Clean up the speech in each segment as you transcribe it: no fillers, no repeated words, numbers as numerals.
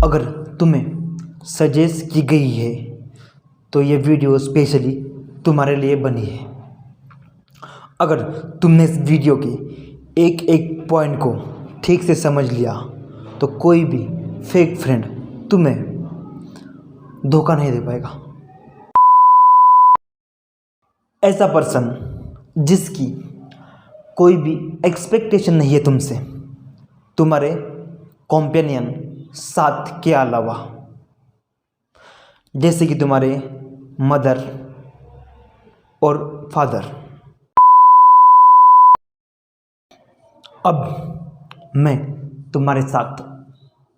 अगर तुम्हें सजेस्ट की गई है तो ये वीडियो स्पेशली तुम्हारे लिए बनी है। अगर तुमने इस वीडियो के एक एक पॉइंट को ठीक से समझ लिया तो कोई भी फेक फ्रेंड तुम्हें धोखा नहीं दे पाएगा। ऐसा पर्सन जिसकी कोई भी एक्सपेक्टेशन नहीं है तुमसे, तुम्हारे कॉम्पेनियन साथ के अलावा, जैसे कि तुम्हारे मदर और फादर। अब मैं तुम्हारे साथ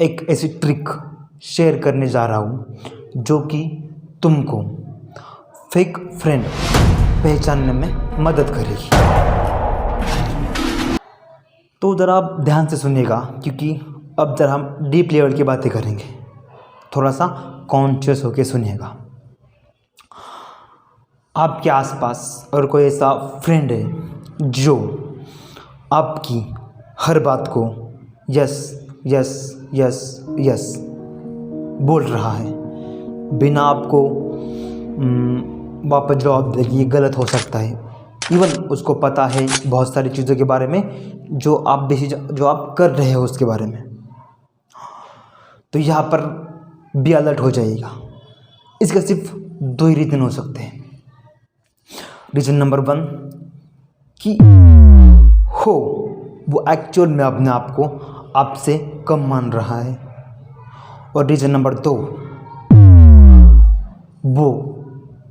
एक ऐसी ट्रिक शेयर करने जा रहा हूँ जो कि तुमको फेक फ्रेंड पहचानने में मदद करेगी। तो ज़रा आप ध्यान से सुनिएगा, क्योंकि अब ज़रा हम डीप लेवल की बातें करेंगे। थोड़ा सा कॉन्शियस होकर सुनिएगा। आपके आसपास और कोई ऐसा फ्रेंड है जो आपकी हर बात को यस यस यस यस बोल रहा है, बिना आपको वापस जवाब दे कि ये गलत हो सकता है। इवन उसको पता है बहुत सारी चीज़ों के बारे में जो आप कर रहे हो उसके बारे में। तो यहाँ पर भी अलर्ट हो जाएगा। इसका सिर्फ दो ही रीज़न हो सकते हैं। रीज़न नंबर 1 कि हो वो एक्चुअल में अपने आप को आपसे कम मान रहा है, और रीज़न नंबर 2 वो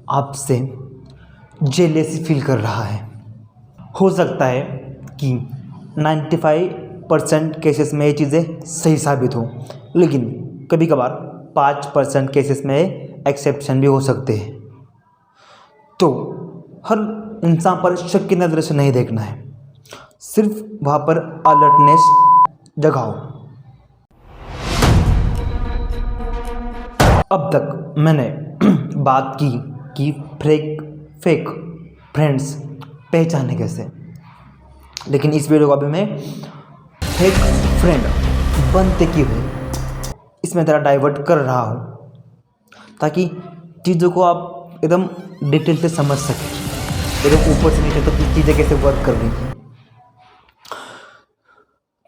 आपसे जेलेसी फील कर रहा है। हो सकता है कि 95% केसेस में ये चीज़ें सही साबित हो, लेकिन कभी कभार 5% केसेस में एक्सेप्शन भी हो सकते हैं। तो हर इंसान पर शक की नज़र से नहीं देखना है, सिर्फ वहाँ पर अलर्टनेस जगाओ। अब तक मैंने बात की कि फेक फ्रेंड्स पहचाने कैसे, लेकिन इस वीडियो को अभी मैं फेक फ्रेंड बनते क्यों है इसमें ज़रा डाइवर्ट कर रहा हूँ, ताकि चीज़ों को आप एकदम डिटेल से समझ सकें, एकदम ऊपर से नीचे तक चीज़ें कैसे वर्क कर रही हैं।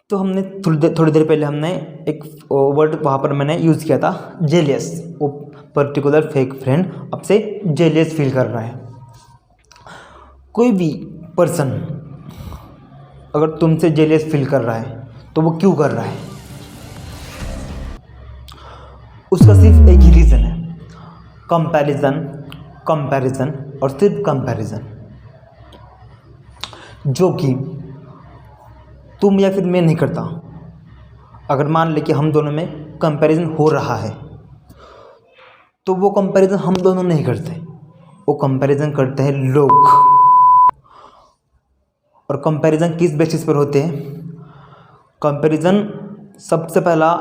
तो हमने थोड़ी देर पहले हमने एक वर्ड वहाँ पर मैंने यूज़ किया था, जेलियस। वो पर्टिकुलर फेक फ्रेंड आपसे जेलियस फील कर रहा है। कोई भी पर्सन अगर तुमसे जेलियस फील कर रहा है तो वो क्यों कर रहा है? उसका सिर्फ एक ही रीज़न है, कंपैरिजन और सिर्फ कंपैरिजन, जो कि तुम या फिर मैं नहीं करता। अगर मान ले कि हम दोनों में कंपैरिजन हो रहा है तो वो कंपैरिजन हम दोनों नहीं करते, वो कंपैरिजन करते हैं लोग। और कंपैरिजन किस बेसिस पर होते हैं? कंपैरिजन सबसे पहला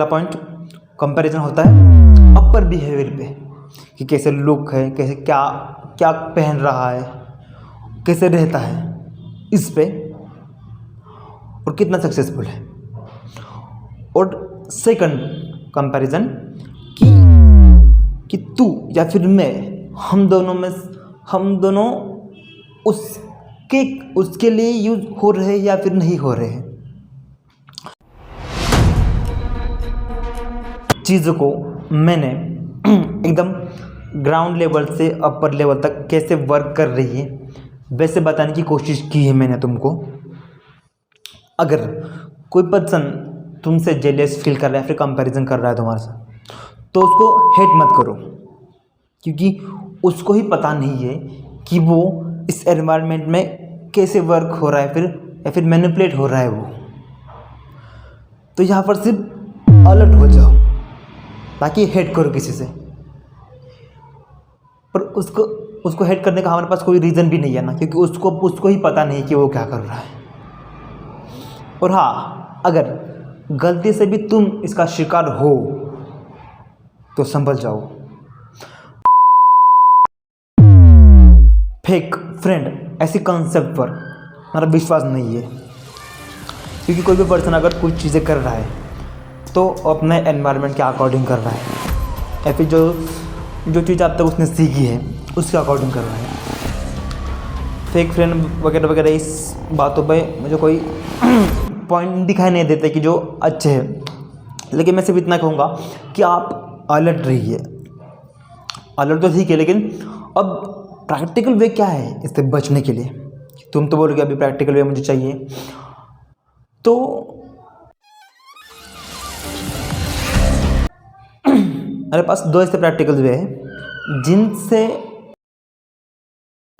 पॉइंट कंपैरिजन होता है अपर बिहेवियर पे, कि कैसे लुक है, कैसे क्या पहन रहा है, कैसे रहता है, इस पे, और कितना सक्सेसफुल है। और सेकंड कंपैरिजन कि तू या फिर मैं, हम दोनों उसके लिए यूज हो रहे या फिर नहीं हो रहे हैं। चीज़ों को मैंने एकदम ग्राउंड लेवल से अपर लेवल तक कैसे वर्क कर रही है वैसे बताने की कोशिश की है मैंने तुमको। अगर कोई पर्सन तुमसे जेलस फील कर रहा है, फिर कंपैरिजन कर रहा है तुम्हारे साथ, तो उसको हेट मत करो, क्योंकि उसको ही पता नहीं है कि वो इस एनवायरनमेंट में कैसे वर्क हो रहा है या फिर मैनिपुलेट हो रहा है वो। तो यहाँ पर सिर्फ अलर्ट हो जाओ, ताकि हेट करो किसी से। पर उसको हेट करने का हमारे पास कोई रीज़न भी नहीं है ना, क्योंकि उसको ही पता नहीं कि वो क्या कर रहा है। और हाँ, अगर गलती से भी तुम इसका शिकार हो तो संभल जाओ। फेक फ्रेंड ऐसी कॉन्सेप्ट पर हमारा विश्वास नहीं है, क्योंकि कोई भी पर्सन अगर कुछ चीज़ें कर रहा है तो अपने एनवायरनमेंट के अकॉर्डिंग कर रहा है, या फिर जो चीज़ अब तक उसने सीखी है उसके अकॉर्डिंग कर रहा है। फेक फ्रेंड वगैरह वगैरह इस बातों पे मुझे कोई पॉइंट दिखाई नहीं देते कि जो अच्छे हैं, लेकिन मैं सिर्फ इतना कहूँगा कि आप अलर्ट रहिए। अलर्ट तो ठीक है, लेकिन अब प्रैक्टिकल वे क्या है इससे बचने के लिए? तुम तो बोलोगे अभी प्रैक्टिकल वे मुझे चाहिए, तो मेरे पास दो ऐसे प्रैक्टिकल वे हैं जिनसे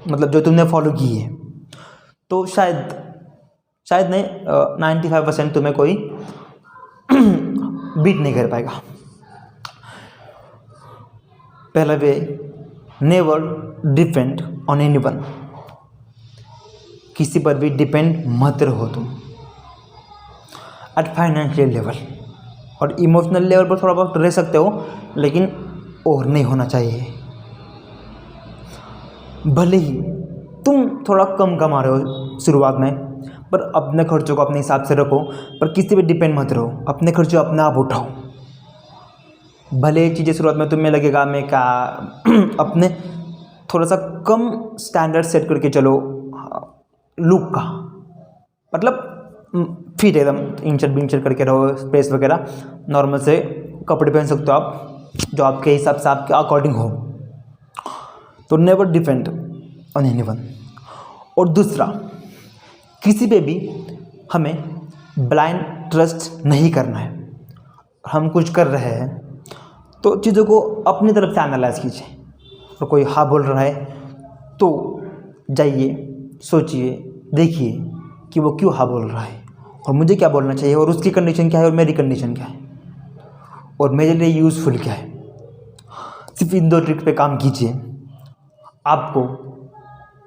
मतलब जो तुमने फॉलो की है तो शायद नहीं 95% तुम्हें कोई बीट नहीं कर पाएगा। पहला वे, नेवर डिपेंड ऑन एनीवन। किसी पर भी डिपेंड मत रहो तुम। एट फाइनेंशियल लेवल और इमोशनल लेवल पर थोड़ा बहुत रह सकते हो, लेकिन और नहीं होना चाहिए। भले ही तुम थोड़ा कम कमा रहे हो शुरुआत में, पर अपने खर्चों को अपने हिसाब से रखो, पर किसी पे डिपेंड मत रहो। अपने खर्चे अपने आप उठाओ। भले ही चीज़ें शुरुआत में तुम्हें लगेगा मैं क्या अपने थोड़ा सा कम स्टैंडर्ड सेट करके चलो लुक का, मतलब फिट एकदम इंचर बिंचर करके रहो, स्पेस वगैरह नॉर्मल से कपड़े पहन सकते हो आप जो आपके हिसाब से आपके अकॉर्डिंग हो। तो नेवर डिपेंड ऑन एनीवन। और दूसरा, किसी पे भी हमें ब्लाइंड ट्रस्ट नहीं करना है। हम कुछ कर रहे हैं तो चीज़ों को अपनी तरफ से एनालाइज कीजिए। और कोई हाँ बोल रहा है तो जाइए, सोचिए, देखिए कि वो क्यों हाँ बोल रहा है और मुझे क्या बोलना चाहिए, और उसकी कंडीशन क्या है और मेरी कंडीशन क्या है, और मेरे लिए यूज़फुल क्या है। सिर्फ इन दो ट्रिक पे काम कीजिए। आपको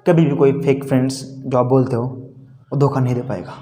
कभी भी कोई फेक फ्रेंड्स जो आप बोलते हो वो धोखा नहीं दे पाएगा।